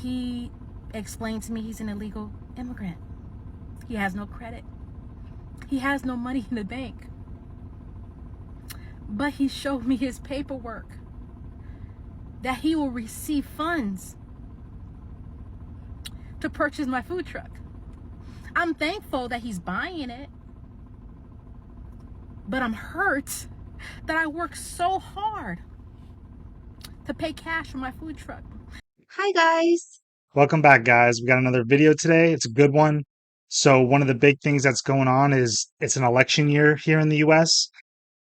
He explained to me he's an illegal immigrant. He has no credit. He has no money in the bank. But he showed me his paperwork that he will receive funds to purchase my food truck. I'm thankful that he's buying it, but I'm hurt that I worked so hard to pay cash for my food truck. Hi guys. Welcome back, guys. We got another video today. It's a good one. So one of the big things that's going on is it's an election year here in the US,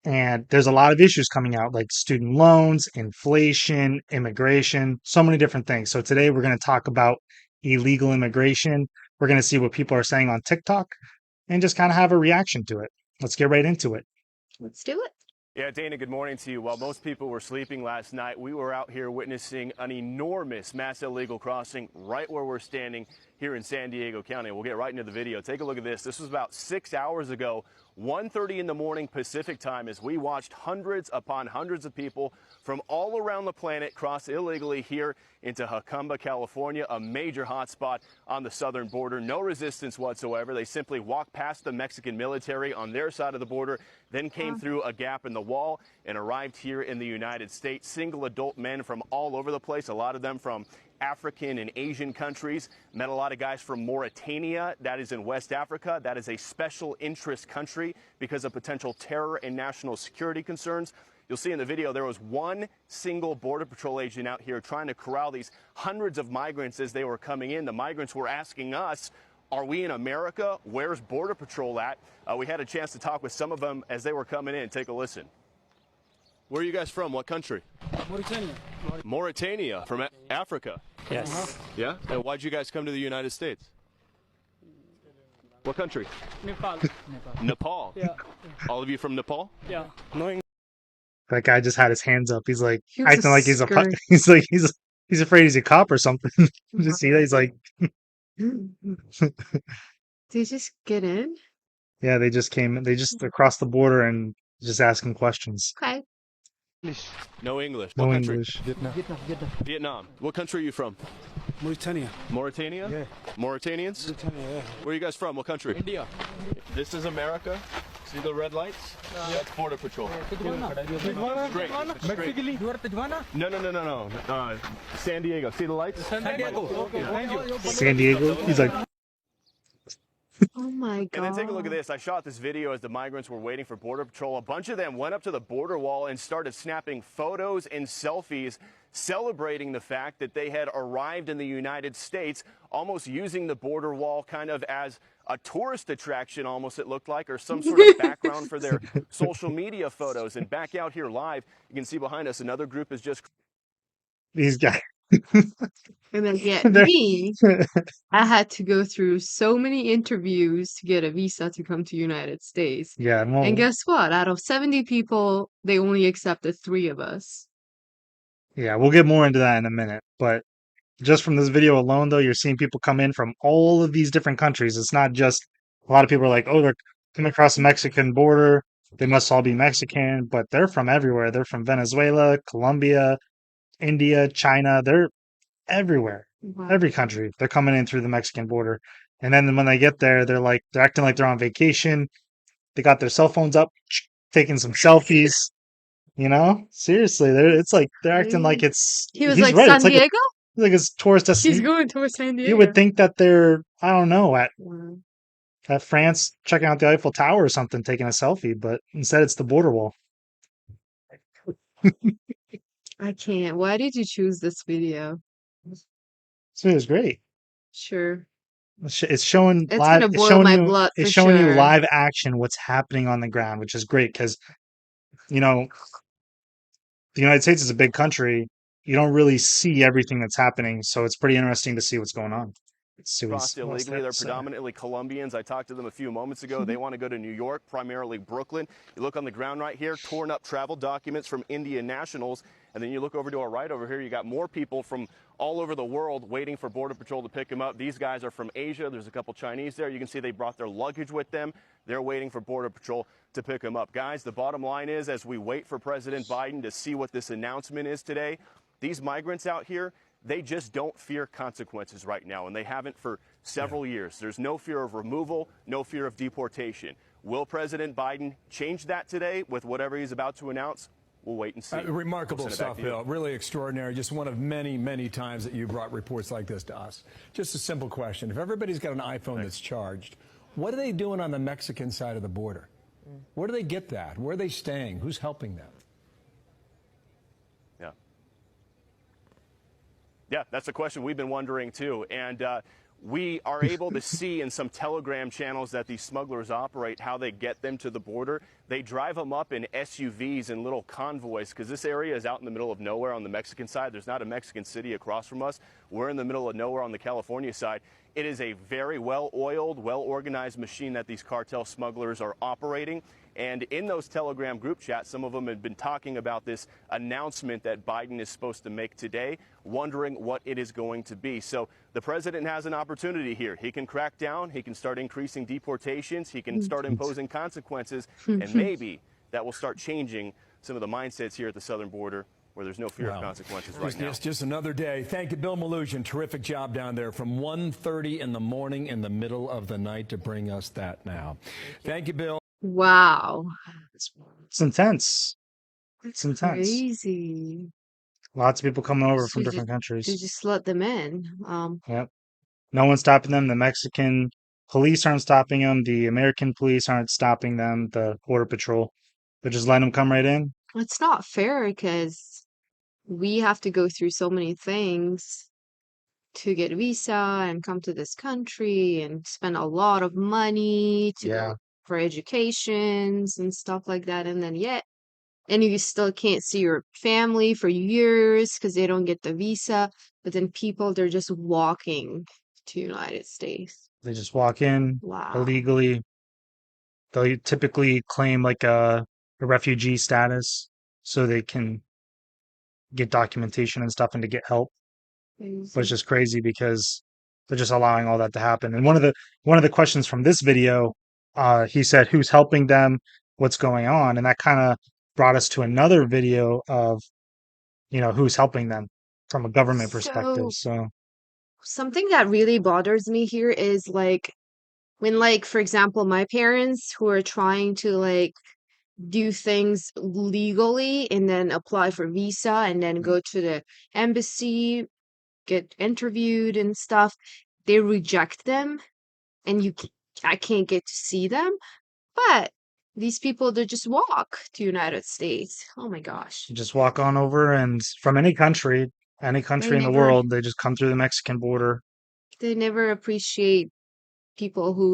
and there's a lot of issues coming out like student loans, inflation, immigration, so many different things. So today we're going to talk about illegal immigration. We're going to see what people are saying on TikTok and just kind of have a reaction to it. Let's get right into it. Let's do it. Yeah, Dana, good morning to you. While most people were sleeping last night, we were out here witnessing an enormous mass illegal crossing right where we're standing here in San Diego County. We'll get right into the video. Take a look at this. This was about 6 hours ago, 1:30 in the morning Pacific time, as we watched hundreds upon hundreds of people from all around the planet cross illegally here into Jacumba, California, a major hotspot on the southern border. No resistance whatsoever. They simply walked past the Mexican military on their side of the border, then came through a gap in the wall and arrived here in the United States. Single adult men from all over the place, a lot of them from African and Asian countries. Met a lot of guys from Mauritania, that is in West Africa. That is a special interest country because of potential terror and national security concerns. You'll see in the video there was one single Border Patrol agent out here trying to corral these hundreds of migrants as they were coming in. The migrants were asking us, are we in America? Where's Border Patrol at? We had a chance to talk with some of them as they were coming in. Take a listen. Where are you guys from? What country? Mauritania. Mauritania, from Africa. Yes. Yeah? And why'd you guys come to the United States? What country? Nepal. Nepal. Yeah. All of you from Nepal? Yeah. That guy just had his hands up. He's like He was acting like he's a scared. he's like he's afraid he's a cop or something. You see that? He's like Did you just get in? yeah, they just came, they just across the border and just asking questions. Okay. No English. No What country? English. Vietnam. What country are you from? Mauritania. Mauritania? Yeah. Mauritanians? Mauritania, yeah. Where are you guys from? What country? India. This is America. See the red lights? That's Border Patrol. Great. No. San Diego. See the lights? San Diego. Okay. Thank you. San Diego. He's like Oh my god. And then take a look at this. I shot this video as the migrants were waiting for Border Patrol. A bunch of them went up to the border wall and started snapping photos and selfies, celebrating the fact that they had arrived in the United States, almost using the border wall kind of as a tourist attraction, almost it looked like, or some sort of background for their social media photos. And back out here live, you can see behind us another group is just... these guys. And then yet They're- me, I had to go through so many interviews to get a visa to come to United States. Yeah, well, And guess what? Out of 70 people, they only accepted 3 of us. yeah, we'll get more into that in a minute. But just from this video alone, though, you're seeing people come in from all of these different countries. It's not just a lot of people are like, oh, they're coming across the Mexican border. They must all be Mexican, but they're from everywhere. They're from Venezuela, Colombia, India, China. They're everywhere, Wow. every country. They're coming in through the Mexican border. And then when they get there, they're acting like they're on vacation. They got their cell phones up, taking some selfies. You know, seriously, it's like they're acting like it's. He was he's like, right. San It's like Diego? like it's tourist He's destination. going towards San Diego. You would think that they're, I don't know, Wow. at France checking out the Eiffel Tower or something, taking a selfie, but instead it's the border wall. I can't. Why did you choose this video? So it was great. Sure. It's showing It's live. gonna It's boil showing my you. blood It's for showing you sure. live action what's happening on the ground, which is great because you know the United States is a big country. You don't really see everything that's happening, so it's pretty interesting to see what's going on. Let's see what crossed he wants illegally. to They're say. predominantly Colombians. I talked to them a few moments ago. They want to go to New York, primarily Brooklyn. You look on the ground right here, torn up travel documents from Indian nationals. And then you look over to our right over here, you got more people from all over the world waiting for Border Patrol to pick them up. These guys are from Asia. There's a couple Chinese there. You can see they brought their luggage with them. They're waiting for Border Patrol to pick them up. Guys, the bottom line is, as we wait for President Biden to see what this announcement is today, these migrants out here, they just don't fear consequences right now, and they haven't for several years. There's no fear of removal, no fear of deportation. Will President Biden change that today with whatever he's about to announce? We'll wait and see. Remarkable stuff, Bill. Really extraordinary. Just one of many, many times that you brought reports like this to us. Just a simple question. If everybody's got an iPhone that's charged, what are they doing on the Mexican side of the border? Where do they get that? Where are they staying? Who's helping them? Yeah, that's a question we've been wondering too. And we are able to see in some Telegram channels that these smugglers operate how they get them to the border. They drive them up in SUVs and little convoys, because this area is out in the middle of nowhere on the Mexican side. There's not a Mexican city across from us. We're in the middle of nowhere on the California side. It is a very well-oiled, well-organized machine that these cartel smugglers are operating. And in those Telegram group chats, some of them have been talking about this announcement that Biden is supposed to make today, wondering what it is going to be. So the president has an opportunity here. He can crack down. He can start increasing deportations. He can start imposing consequences. And maybe that will start changing some of the mindsets here at the southern border, where there's no fear of consequences right now. Just another day. Thank you, Bill Maloogian. Terrific job down there from 1:30 in the morning in the middle of the night to bring us that now. Thank you, Bill. Wow. It's intense. It's intense. Crazy. Lots of people coming over from They different They countries. just let them in. Yep. No one's stopping them. The Mexican police aren't stopping them. The American police aren't stopping them. The Border Patrol. They're just letting them come right in. It's not fair because we have to go through so many things to get a visa and come to this country and spend a lot of money to Yeah. go for educations and stuff like that. And then and you still can't see your family for years because they don't get the visa. But then they're just walking to United States. They just walk in Wow. illegally. They typically claim like a refugee status so they can get documentation and stuff and to get help. But it's Crazy. just crazy because they're just allowing all that to happen. And one of the questions from this video, he said, "Who's helping them? What's going on?" And that kind of brought us to another video of, who's helping them from a government perspective. So So something that really bothers me here is when for example, my parents who are trying to do things legally and then apply for visa and then go to the embassy, get interviewed and stuff, they reject them and I can't get to see them. But these people, they just walk to United States. Oh my gosh. you just walk on over, and from any country They in the never world, they just come through the Mexican border. they never appreciate people who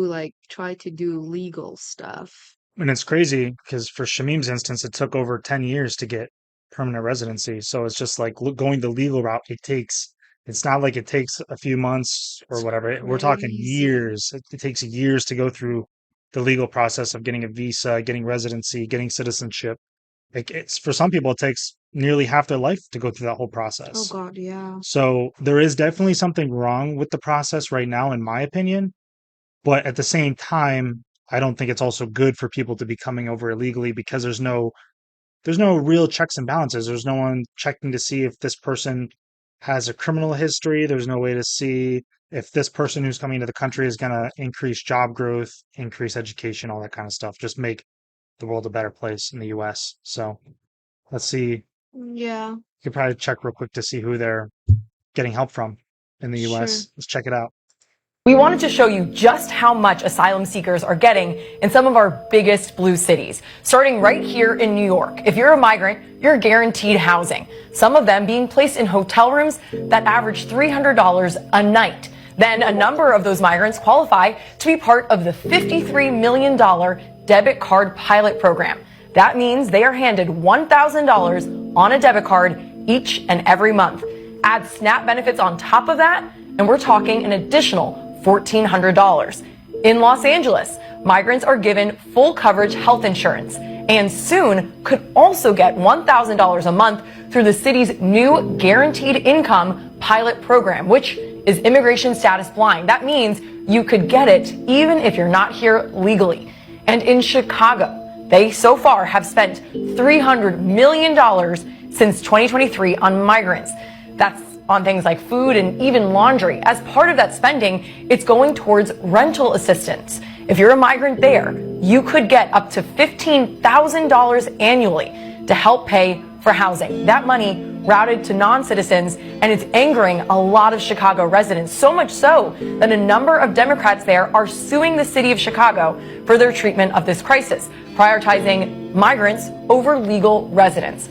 try to do legal stuff. And it's crazy because for Shamim's instance, it took over 10 years to get permanent residency. So it's just like going the legal route. It's not like it takes a few months or It's whatever. We're talking crazy. years. It takes years to go through the legal process of getting a visa, getting residency, getting citizenship. It's for some people, it takes nearly half their life to go through that whole Oh process. God, yeah. So there is definitely something wrong with the process right now, in my opinion. But at the same time, I don't think it's also good for people to be coming over illegally because there's no real checks and balances. There's no one checking to see if this person has a criminal history. There's no way to see if this person who's coming to the country is going to increase job growth, increase education, all that kind of stuff. Just make the world a better place in the US. So let's see. Yeah, You could probably check real quick to see who they're getting help from in the sure. US. Let's check it out. We wanted to show you just how much asylum seekers are getting in some of our biggest blue cities, starting right here in New York. If you're a migrant, you're guaranteed housing, some of them being placed in hotel rooms that average $300 a night. Then a number of those migrants qualify to be part of the $53 million debit card pilot program. That means they are handed $1,000 on a debit card each and every month. Add SNAP benefits on top of that, and we're talking an additional $1,400. In Los Angeles, migrants are given full coverage health insurance and soon could also get $1,000 a month through the city's new guaranteed income pilot program, which is immigration status blind. That means you could get it even if you're not here legally. And in Chicago, they so far have spent $300 million since 2023 on migrants. That's on things like food and even laundry. As part of that spending, it's going towards rental assistance. If you're a migrant there, you could get up to $15,000 annually to help pay for housing. That money routed to non-citizens, and it's angering a lot of Chicago residents, so much so that a number of Democrats there are suing the city of Chicago for their treatment of this crisis, prioritizing migrants over legal residents.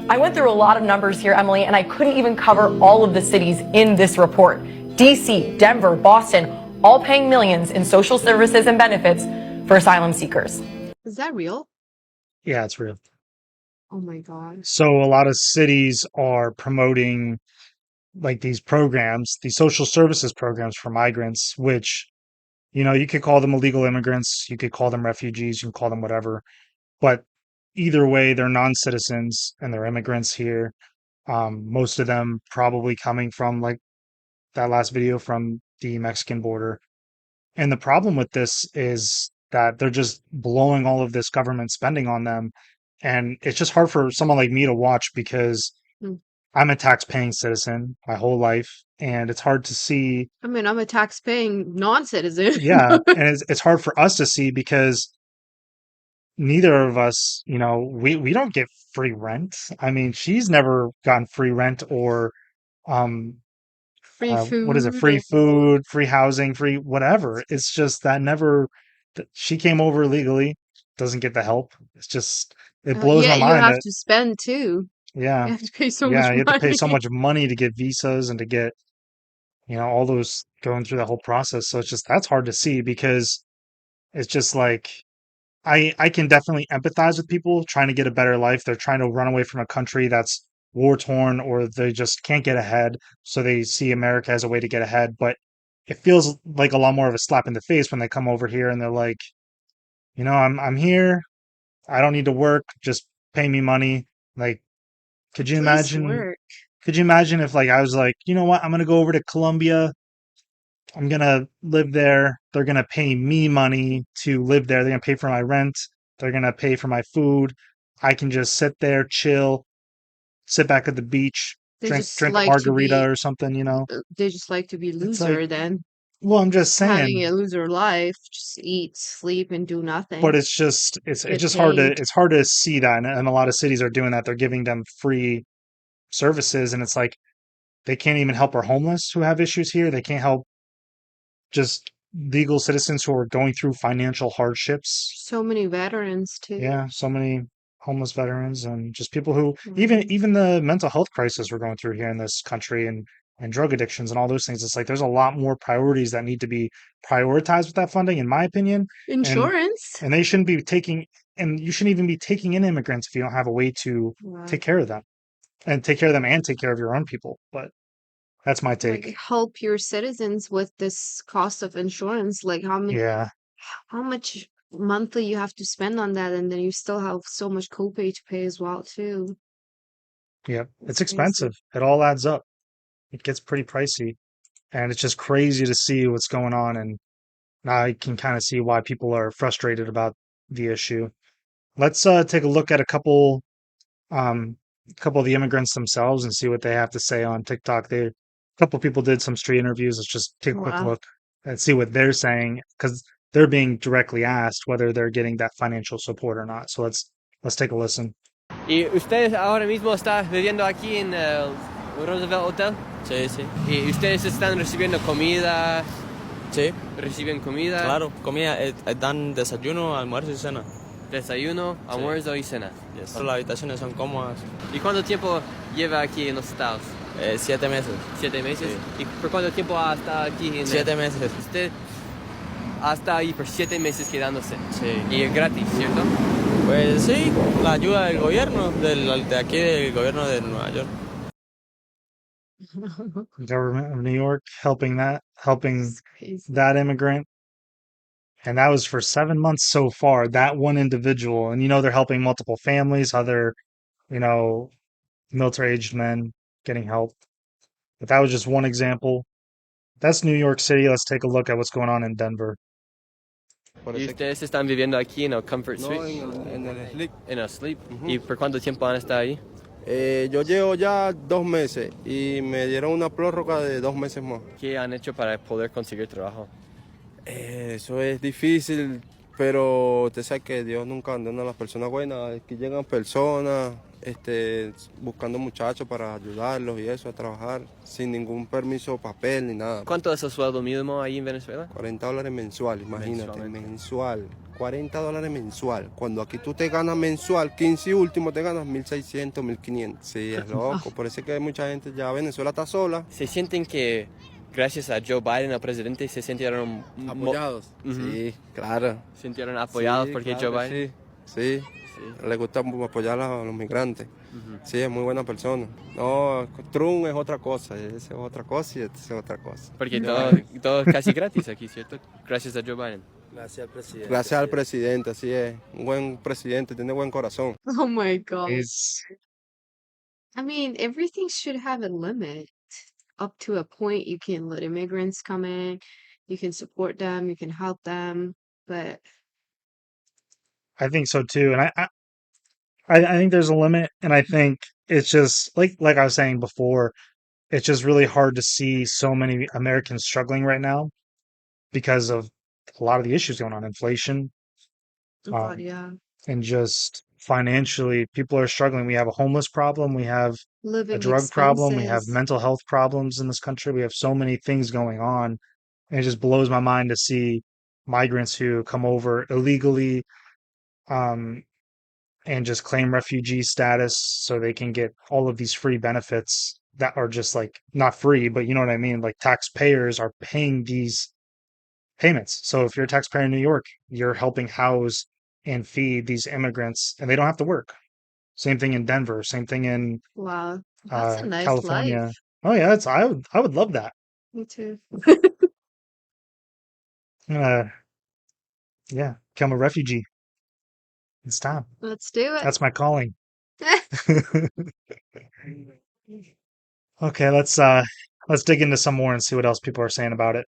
I went through a lot of numbers here, Emily, and I couldn't even cover all of the cities in this report. DC, Denver, Boston, all paying millions in social services and benefits for asylum seekers. Is that real? Yeah, it's real. Oh my God. So a lot of cities are promoting like these programs, these social services programs for migrants, which, you could call them illegal immigrants, you could call them refugees, you can call them whatever. But either way, they're non-citizens and they're immigrants here. Most of them probably coming from like that last video from the Mexican border. And the problem with this is that they're just blowing all of this government spending on them. And it's just hard for someone like me to watch because Hmm. I'm a tax-paying citizen my whole life, and it's hard to see. I mean, I'm a tax-paying non-citizen. Yeah, and it's hard for us to see because neither of us, we don't get free rent. I mean, she's never gotten free rent or um Free what is it? food. Free food, free housing, free whatever. It's just that never. She came over legally, doesn't get the help. It's just it blows Yeah, my you mind have that to spend too. yeah, You have to pay so yeah, much you have to pay so money. much money to get visas and to get all those going through the whole process. So it's just that's hard to see because it's just like I can definitely empathize with people trying to get a better life. They're trying to run away from a country that's war torn or they just can't get ahead. So they see America as a way to get ahead. But it feels like a lot more of a slap in the face when they come over here and they're like, I'm here. I don't need to work. Just pay me money. Like, could you At least imagine? work. Could you imagine if like I was like, you know what? I'm gonna go over to Colombia. I'm gonna live there. They're gonna pay me money to live there. They're gonna pay for my rent. They're gonna pay for my food. I can just sit there, chill, sit back at the beach, They drink just drink a like to margarita be. or something. They just like to be It's like, loser then. well, I'm just Having saying, a loser life, just eat, sleep, and do but nothing. it's Get just hard to paid. see that, and a lot of cities are doing that. They're giving them free services, and it's like they can't even help our homeless who have issues here. They can't help just legal citizens who are going through financial hardships. So many veterans too. Yeah, so many homeless veterans and just people who Mhm. even the mental health crisis we're going through here in this country and drug addictions and all those things. It's like there's a lot more priorities that need to be prioritized with that funding, in my opinion. And Insurance. they shouldn't be taking and you shouldn't even be taking in immigrants if you don't have a way to Wow. take care of them and take care of them and take care of your own people. But that's my Like take. help your citizens with this cost of insurance. Like Yeah. how much monthly you have to spend on that, and then you still have so much copay to pay as well too. Yep. It's It's crazy. expensive. It all adds up. It gets pretty pricey. And it's just crazy to see what's going on. And I can kind of see why people are frustrated about the issue. Let's take a look at um, a couple of the immigrants themselves and see what they have to say on TikTok. A couple of people did some street interviews. Let's just take a quick Wow. look and see what they're saying because they're being directly asked whether they're getting that financial support or not. So let's take a listen. ¿Y ustedes ahora mismo están viviendo aquí en el Roosevelt Hotel? Sí, sí. ¿Y ustedes están recibiendo comida? Sí, ¿Reciben comida? claro. Comida, dan desayuno, almuerzo y cena. Desayuno, Sí. almuerzo y cena. Yes. Las habitaciones son cómodas. ¿Y cuánto tiempo lleva aquí en los Estados? 7 meses. 7 meses. Sí. ¿Y por cuánto tiempo ha estado aquí en 7 meses. Usted ha estado ahí por 7 meses quedándose. Sí. Y es gratis, ¿cierto? Pues sí, la ayuda del gobierno, de aquí del gobierno de Nueva York. Government of New York helping It's crazy. that immigrant. And that was for 7 months so far, that one individual. And they're helping multiple families, other, you know, military aged men getting help. But that was just one example. That's New York City. Let's take a look at what's going on in Denver. ¿Y ustedes están viviendo aquí en el Comfort No, Suite? en el sleep. En el Sleep. ¿Y por cuánto tiempo han estado ahí? Yo llevo ya 2 meses y me dieron una prórroga de 2 meses más. ¿Qué han hecho para poder conseguir trabajo? Eso es difícil, pero usted sabe que Dios nunca abandona a las personas buenas. Aquí llegan personas buscando muchachos para ayudarlos y eso, a trabajar, sin ningún permiso, papel ni nada. ¿Cuánto es el sueldo mínimo ahí en Venezuela? $40 mensual, imagínate, Mensualmente. mensual. $40 mensual. Cuando aquí tú te ganas mensual, 15 y último te ganas 1.600, 1.500. Sí, es loco. Por eso es que mucha gente ya Venezuela está sola. ¿Se sienten que gracias a Joe Biden, el presidente, se sintieron Apoyados. Sí, claro. sintieron apoyados Sí, porque claro Joe que Biden? Sí, le gusta apoyar a los migrantes. Sí, es muy buena persona. No, Trump es otra cosa, ese es otra cosa y este es otra cosa. Porque todo es casi gratis aquí, ¿cierto? Gracias a Joe Biden. Gracias al presidente. Gracias al presidente, así es. Un buen presidente, tiene buen corazón. Oh my God. Is I mean, everything should have a limit. Up to a point, you can let immigrants come in, you can support them, you can help them, but I think so too, and I think there's a limit, and I think it's just like I was saying before, it's just really hard to see so many Americans struggling right now because of a lot of the issues going on, inflation, oh God, um, yeah. and just financially, people are struggling. We have a homeless problem, we have a Living drug problem, we have expenses. mental health problems in this country. We have so many things going on, and it just blows my mind to see migrants who come over illegally, um, and just claim refugee status so they can get all of these free benefits that are just like not free, but you know what I mean? Like taxpayers are paying these payments. So if you're a taxpayer in New York, you're helping house and feed these immigrants and they don't have to work. Same thing in Denver, same thing in Wow, that's a nice life. California. Oh yeah, it's I would love that. Me too. Uh yeah, become a refugee. It's time. Let's do it. That's my calling. Okay, let's dig into some more and see what else people are saying about it.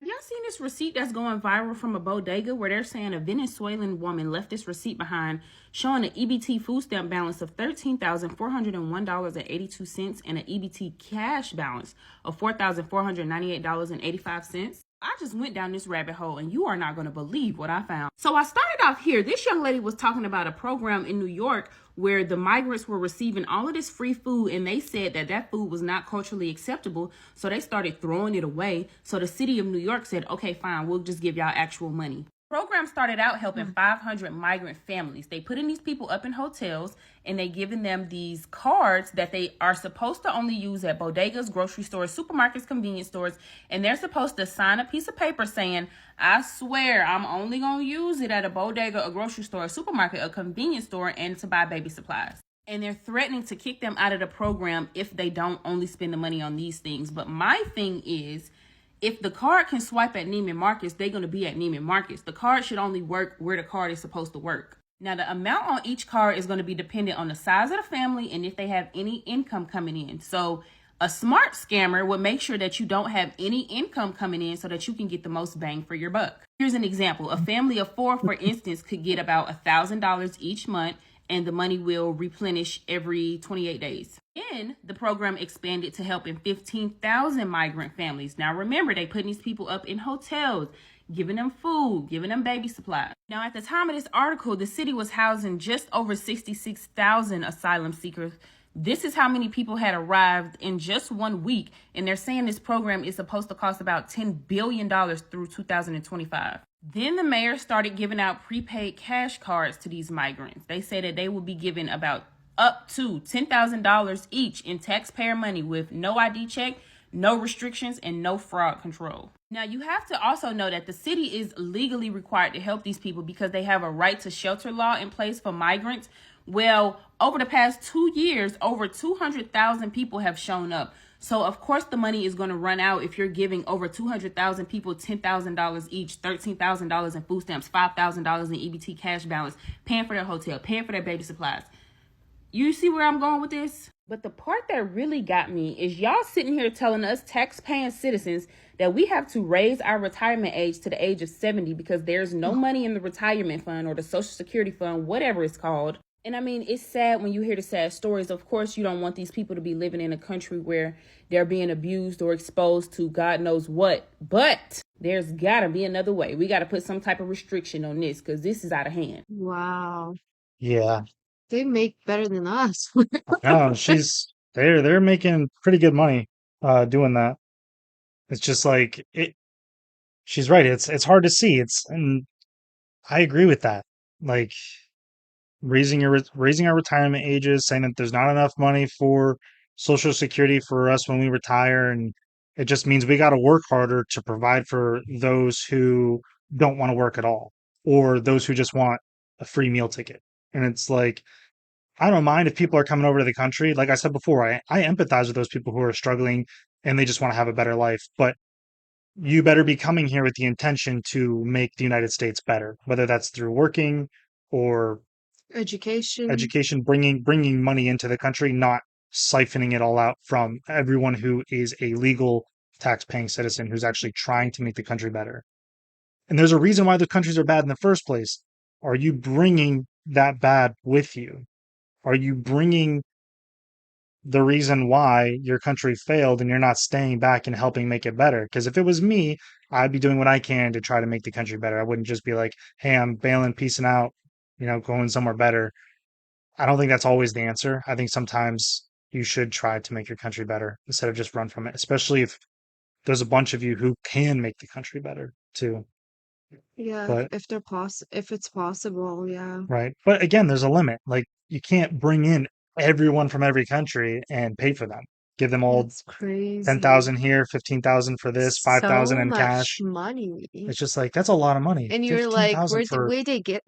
Have y'all seen this receipt that's going viral from a bodega where they're saying a Venezuelan woman left this receipt behind showing an EBT food stamp balance of $13,401.82 and an EBT cash balance of $4,498.85? I just went down this rabbit hole and you are not going to believe what I found. So I started off here. This young lady was talking about a program in New York where the migrants were receiving all of this free food and they said that that food was not culturally acceptable. So they started throwing it away. So the city of New York said, okay, fine, we'll just give y'all actual money. The program started out helping 500 migrant families. They putting these people up in hotels and they giving them these cards that they are supposed to only use at bodegas, grocery stores, supermarkets, convenience stores. And they're supposed to sign a piece of paper saying, I swear I'm only going to use it at a bodega, a grocery store, a supermarket, a convenience store, and to buy baby supplies. And they're threatening to kick them out of the program if they don't only spend the money on these things. But my thing is, if the card can swipe at Neiman Marcus, they're going to be at Neiman Marcus. The card should only work where the card is supposed to work. Now, the amount on each card is going to be dependent on the size of the family and if they have any income coming in. So a smart scammer would make sure that you don't have any income coming in so that you can get the most bang for your buck. Here's an example. A family of 4, for instance, could get about $1,000 each month, and the money will replenish every 28 days. Then the program expanded to helping 15,000 migrant families. Now remember, they putting these people up in hotels, giving them food, giving them baby supplies. Now at the time of this article, the city was housing just over 66,000 asylum seekers. This is how many people had arrived in just 1 week, and they're saying this program is supposed to cost about $10 billion through 2025. Then the mayor started giving out prepaid cash cards to these migrants. They say that they will be giving about up to $10,000 each in taxpayer money with no ID check, no restrictions, and no fraud control. Now, you have to also know that the city is legally required to help these people because they have a right to shelter law in place for migrants. Well, over the past 2 years, over 200,000 people have shown up. So, of course, the money is going to run out if you're giving over 200,000 people $10,000 each, $13,000 in food stamps, $5,000 in EBT cash balance, paying for their hotel, paying for their baby supplies. You see where I'm going with this? But the part that really got me is y'all sitting here telling us tax-paying citizens that we have to raise our retirement age to the age of 70 because there's no money in the retirement fund or the Social Security fund, whatever it's called. And I mean, it's sad when you hear the sad stories. Of course, you don't want these people to be living in a country where they're being abused or exposed to God knows what. But there's got to be another way. We got to put some type of restriction on this because this is out of hand. Wow. Yeah. They make better than us. No, they're making pretty good money doing that. It's just like she's right. It's hard to see. And I agree with that. Like raising our retirement ages, saying that there's not enough money for Social Security for us when we retire, and it just means we got to work harder to provide for those who don't want to work at all, or those who just want a free meal ticket. And it's like I don't mind if people are coming over to the country. Like I said before, I empathize with those people who are struggling and they just want to have a better life. But you better be coming here with the intention to make the United States better, whether that's through working or Education. education, bringing money into the country, not siphoning it all out from everyone who is a legal tax-paying citizen who's actually trying to make the country better. And there's a reason why the countries are bad in the first place. Are you bringing that bad with you? Are you bringing the reason why your country failed and you're not staying back and helping make it better? Because if it was me, I'd be doing what I can to try to make the country better. I wouldn't just be like, hey, I'm bailing, peacing out, going somewhere better. I don't think that's always the answer. I think sometimes you should try to make your country better instead of just run from it, especially if there's a bunch of you who can make the country better too. Yeah, But if it's possible, yeah. right. But again, there's a limit. Like you can't bring in everyone from every country and pay for them. Give them all That's crazy. 10,000 here, 15,000 for this, 5,000 So in much cash. money. It's just like that's a lot of money. And you're like, 15,000 for where they get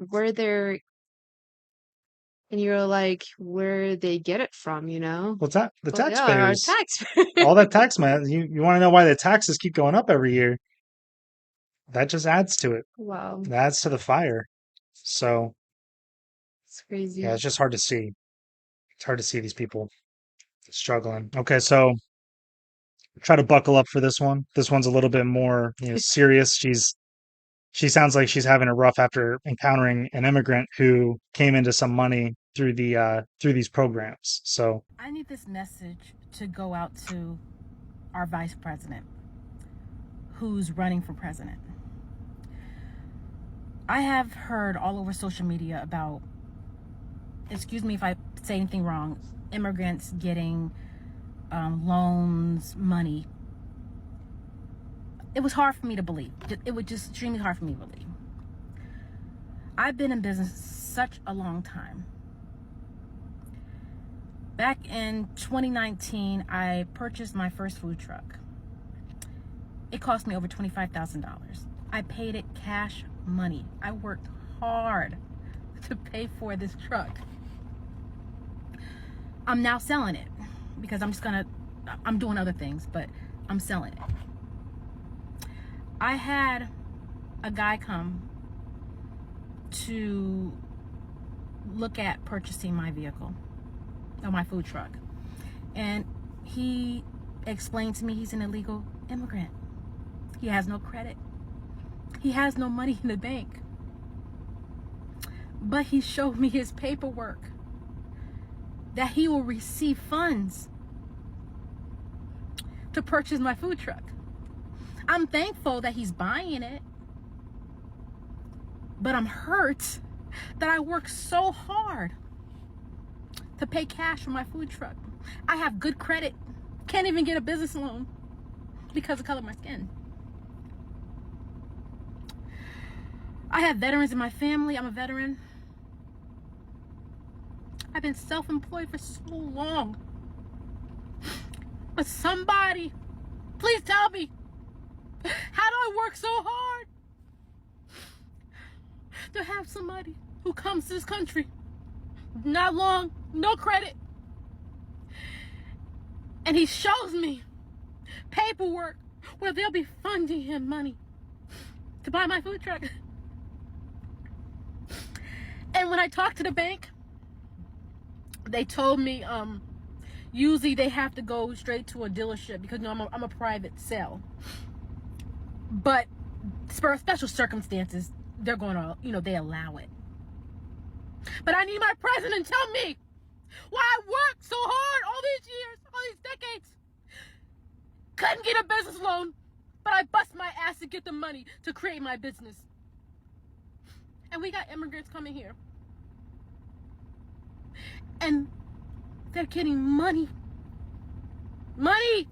it from, you know? what's that? The Well, yeah, our taxpayers. taxpayers. All that tax money. You want to know why the taxes keep going up every year? That just adds to it. Wow, It adds to the fire. So it's yeah, crazy. it's just hard to see. It's hard to see these people struggling. Okay, so try to buckle up for this one. This one's a little bit more, serious. She sounds like she's having a rough after encountering an immigrant who came into some money through through these programs. So I need this message to go out to our vice president who's running for president. I have heard all over social media about, excuse me if I say anything wrong, immigrants getting loans, money. It was hard for me to believe. It was just extremely hard for me to believe. I've been in business such a long time. Back in 2019, I purchased my first food truck. It cost me over $25,000. I paid it cash money. I worked hard to pay for this truck. I'm now selling it because I'm doing other things, but I'm selling it. I had a guy come to look at purchasing my vehicle, or my food truck. And he explained to me he's an illegal immigrant. He has no credit. He has no money in the bank. But he showed me his paperwork that he will receive funds to purchase my food truck. I'm thankful that he's buying it, but I'm hurt that I worked so hard to pay cash for my food truck. I have good credit, can't even get a business loan because of the color of my skin. I have veterans in my family. I'm a veteran. I've been self-employed for so long. But somebody, please tell me, how do I work so hard to have somebody who comes to this country, not long, no credit, and he shows me paperwork where they'll be funding him money to buy my food truck. And when I talked to the bank, they told me usually they have to go straight to a dealership because I'm a private sale. But for special circumstances, they're going to, they allow it. But I need my president to tell me why I worked so hard all these years, all these decades. Couldn't get a business loan, but I bust my ass to get the money to create my business. And we got immigrants coming here. And they're getting money. Money!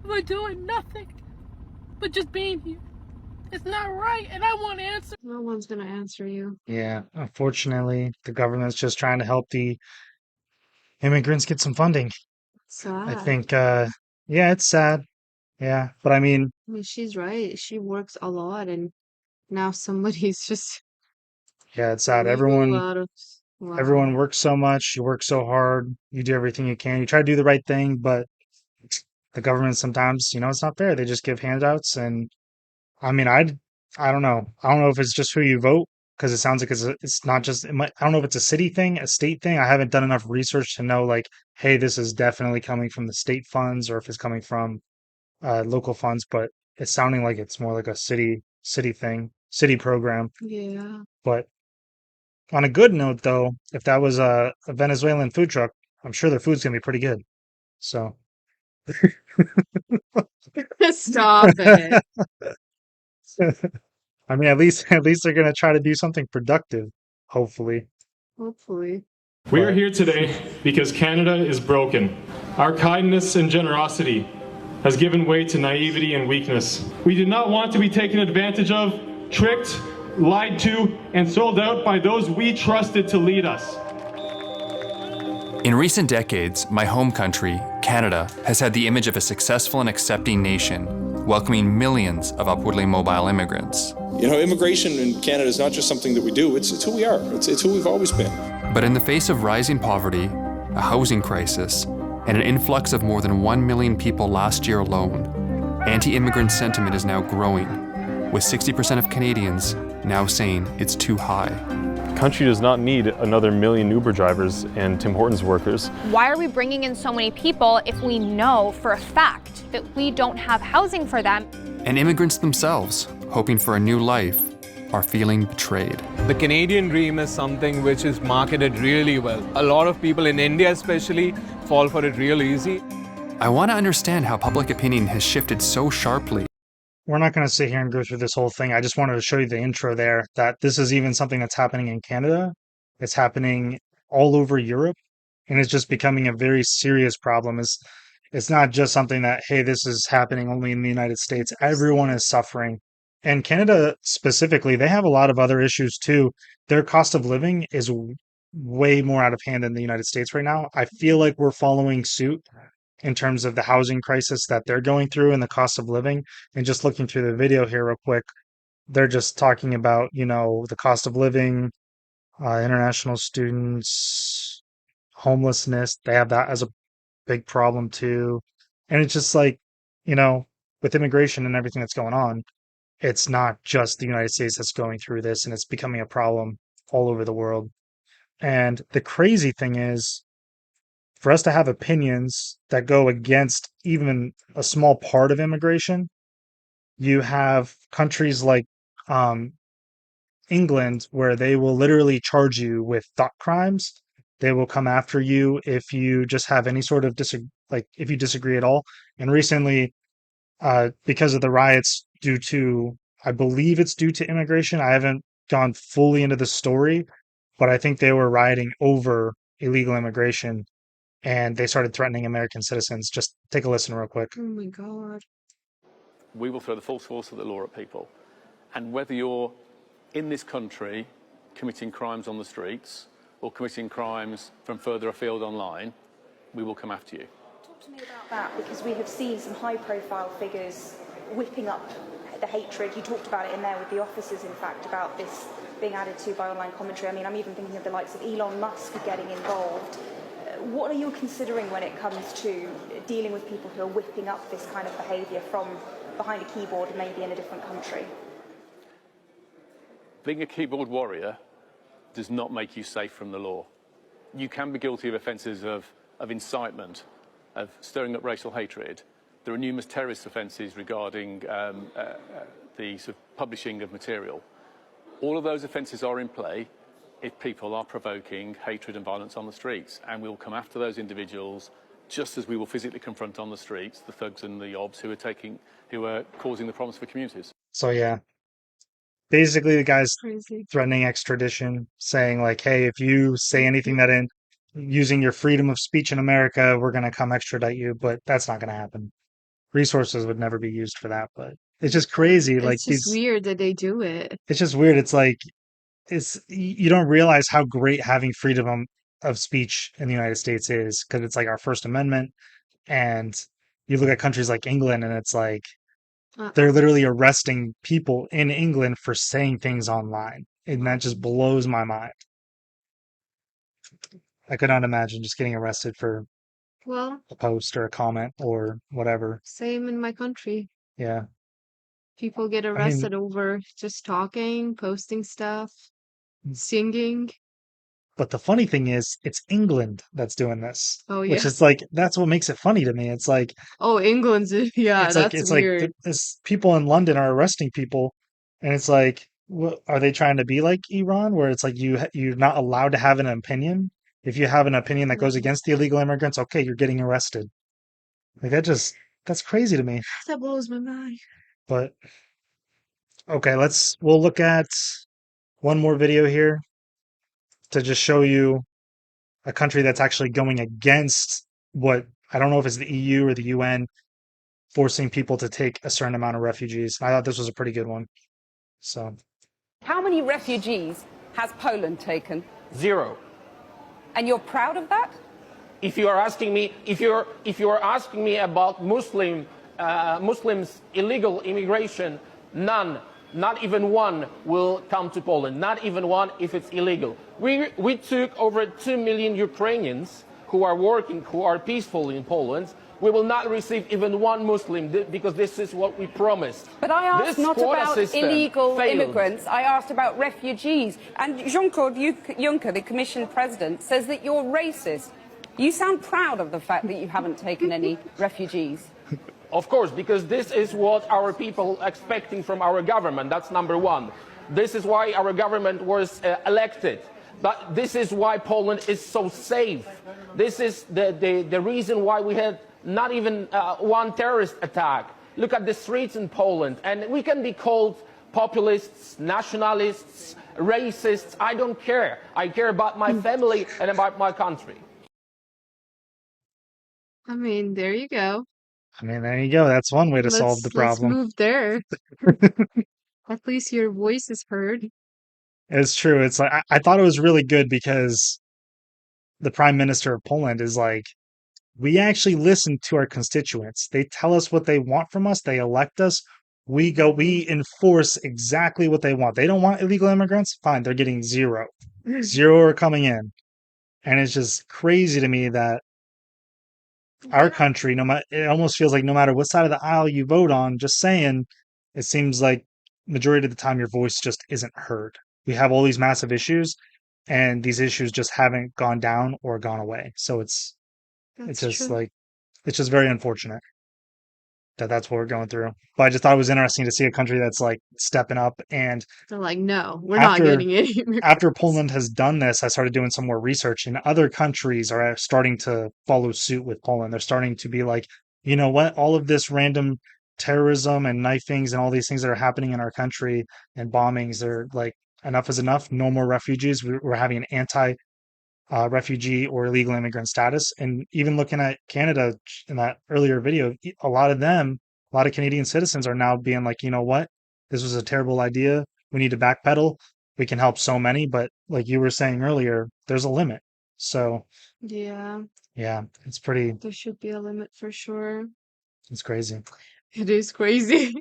We're doing nothing but just being here. It's not right, and I want to answer. No one's gonna answer you. Yeah, unfortunately, the government's just trying to help the immigrants get some funding. I Sad. think, yeah, it's sad. Yeah, but I mean, I mean, she's right. She works a lot, and now somebody's just yeah, it's sad. illegal out of. Everyone Wow. works so much. You work so hard. You do everything you can. You try to do the right thing, but the government sometimes, it's not fair. They just give handouts, and I mean, I don't know. I don't know if it's just who you vote because it sounds like it's not just. I don't know if it's a city thing, a state thing. I haven't done enough research to know like, hey, this is definitely coming from the state funds or if it's coming from local funds. But it's sounding like it's more like a city thing, city program. Yeah. But on a good note, though, if that was a Venezuelan food truck, I'm sure their food's gonna be pretty good. So. Stop it. I mean, at least they're gonna try to do something productive, hopefully. Hopefully. We are here today because Canada is broken. Our kindness and generosity has given way to naivety and weakness. We do not want to be taken advantage of, tricked, lied to, and sold out by those we trusted to lead us. In recent decades, my home country, Canada, has had the image of a successful and accepting nation, welcoming millions of upwardly mobile immigrants. You know, immigration in Canada is not just something that we do, it's who we are. It's who we've always been. But in the face of rising poverty, a housing crisis, and an influx of more than 1 million people last year alone, anti-immigrant sentiment is now growing, with 60% of Canadians now saying it's too high. The country does not need another million Uber drivers and Tim Hortons workers. Why are we bringing in so many people if we know for a fact that we don't have housing for them? And immigrants themselves, hoping for a new life, are feeling betrayed. The Canadian dream is something which is marketed really well. A lot of people in India especially fall for it real easy. I want to understand how public opinion has shifted so sharply. We're not going to sit here and go through this whole thing. I just wanted to show you the intro there, that this is even something that's happening in Canada. It's happening all over Europe, and it's just becoming a very serious problem. It's not just something that, hey, this is happening only in the United States. Everyone is suffering. And Canada specifically, they have a lot of other issues too. Their cost of living is way more out of hand than the United States right now. I feel like we're following suit in terms of the housing crisis that they're going through and the cost of living. And just looking through the video here real quick, they're just talking about, the cost of living, international students, homelessness. They have that as a big problem too. And it's just like, with immigration and everything that's going on, it's not just the United States that's going through this, and it's becoming a problem all over the world. And the crazy thing is, for us to have opinions that go against even a small part of immigration, you have countries like England where they will literally charge you with thought crimes. They will come after you if you just have any sort of if you disagree at all. And recently, because of the riots I believe it's due to immigration. I haven't gone fully into the story, but I think they were rioting over illegal immigration, and they started threatening American citizens. Just take a listen real quick. Oh my God. We will throw the full force of the law at people. And whether you're in this country committing crimes on the streets or committing crimes from further afield online, we will come after you. Talk to me about that, because we have seen some high-profile figures whipping up the hatred. You talked about it in there with the officers, in fact, about this being added to by online commentary. I mean, I'm even thinking of the likes of Elon Musk getting involved. What are you considering when it comes to dealing with people who are whipping up this kind of behaviour from behind a keyboard and maybe in a different country? Being a keyboard warrior does not make you safe from the law. You can be guilty of offences of incitement, of stirring up racial hatred. There are numerous terrorist offences regarding the sort of publishing of material. All of those offences are in play if people are provoking hatred and violence on the streets, and we will come after those individuals just as we will physically confront on the streets the thugs and the obs who are causing the problems for communities. So yeah, basically the guy's Crazy. threatening extradition, saying like, hey, if you say anything that in using your freedom of speech in America, we're going to come extradite you, but that's not going to happen. Resources would never be used for that, but it's just crazy. Like It's just these, weird that they do it. it's just weird. It's like, you don't realize how great having freedom of speech in the United States is, because it's like our First Amendment. And you look at countries like England, and it's like they're literally arresting people in England for saying things online, and that just blows my mind. I could not imagine just getting arrested for Well, a post or a comment or whatever. same in my country. Yeah. People get I mean, arrested over just talking, posting stuff, singing. but the funny thing is, it's England that's doing this, Oh, which yeah. is like, that's what makes it funny to me. It's like, Oh, England's, yeah, that's it's like weird. this people in London are arresting people, and it's like, what are they trying to be like Iran, where it's like you're not allowed to have an opinion? If you have an opinion that goes against the illegal immigrants, okay, you're getting arrested. Like that's crazy to me. That blows my mind. But okay, we'll look at one more video here to just show you a country that's actually going against what, I don't know if it's the EU or the UN, forcing people to take a certain amount of refugees. I thought this was a pretty good one. So, how many refugees has Poland taken? 0. And you're proud of that? If you are asking me about Muslims illegal immigration, none, not even one, will come to Poland. Not even one if it's illegal. We took over 2 million Ukrainians who are working, who are peaceful in Poland. We will not receive even one Muslim because this is what we promised. But I asked this not about illegal failed. immigrants, I asked about refugees. And Jean-Claude Juncker, the Commission President, says that you're racist. You sound proud of the fact that you haven't taken any refugees. Of course, because this is what our people are expecting from our government. That's number one. This is why our government was elected. But this is why Poland is so safe. This is the reason why we had not even one terrorist attack. Look at the streets in Poland, and we can be called populists, nationalists, racists. I don't care. I care about my family and about my country. I mean, there you go. I mean, there you go. That's one way to solve the problem. Let's move there. At least your voice is heard. It's true. It's like, I thought it was really good because the Prime Minister of Poland is like, we actually listen to our constituents. They tell us what they want from us. They elect us. We enforce exactly what they want. They don't want illegal immigrants. Fine. They're getting 0. 0 are coming in. And it's just crazy to me that our country, it almost feels like no matter what side of the aisle you vote on, just saying, it seems like majority of the time your voice just isn't heard. We have all these massive issues, and these issues just haven't gone down or gone away. So it's just true. like, it's just very unfortunate that that's what we're going through. But I just thought it was interesting to see a country that's like stepping up. And They're like, no, we're not getting any. After Poland has done this, I started doing some more research, and other countries are starting to follow suit with Poland. They're starting to be like, you know what? All of this random terrorism and knifings and all these things that are happening in our country and bombings, they're like, enough is enough. No more refugees. We're having an refugee or illegal immigrant status. And even looking at Canada in that earlier video, a lot of Canadian citizens are now being like, you know what? This was a terrible idea. We need to backpedal. We can help so many, but like you were saying earlier, there's a limit. So Yeah, it's pretty, there should be a limit for sure. it's crazy. It is crazy.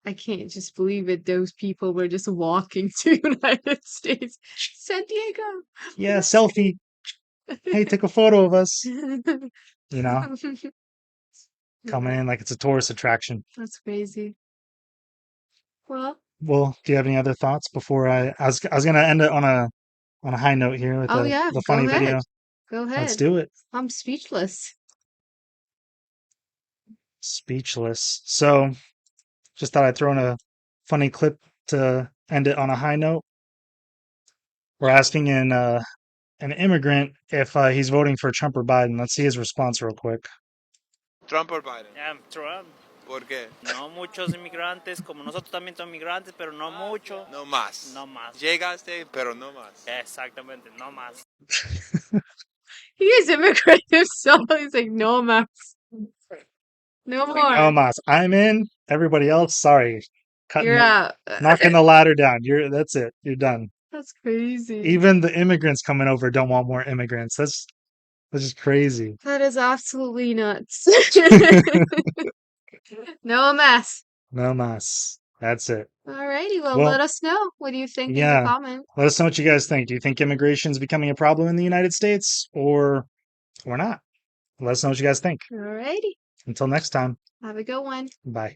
I can't just believe it. Those people were just walking to United States. San Diego. Yeah, selfie. Hey, take a photo of us. You know, coming in like it's a tourist attraction. That's crazy. Well, do you have any other thoughts before I was going to end it on a high note here with oh yeah, the go funny ahead. video. Go ahead. Let's do it. I'm speechless. Speechless. So just thought I'd throw in a funny clip to end it on a high note. We're asking an immigrant if he's voting for Trump or Biden. Let's see his response real quick. Trump or Biden? Trump. ¿Por qué? No muchos inmigrantes, como nosotros también somos inmigrantes, pero no mucho. No más. No más. Llegaste, pero no más. Exactamente, no más. He is immigrant himself. He's like, no mas. No more. No mas. I'm in. Everybody else, sorry. You're out. Knocking the ladder down. That's it. You're done. That's crazy. Even the immigrants coming over don't want more immigrants. That's just crazy. That is absolutely nuts. No mess. No mas. That's it. Alrighty, well, let us know. What do you think in the comments? Let us know what you guys think. Do you think immigration is becoming a problem in the United States or not? Let us know what you guys think. Alrighty. Until next time. Have a good one. Bye.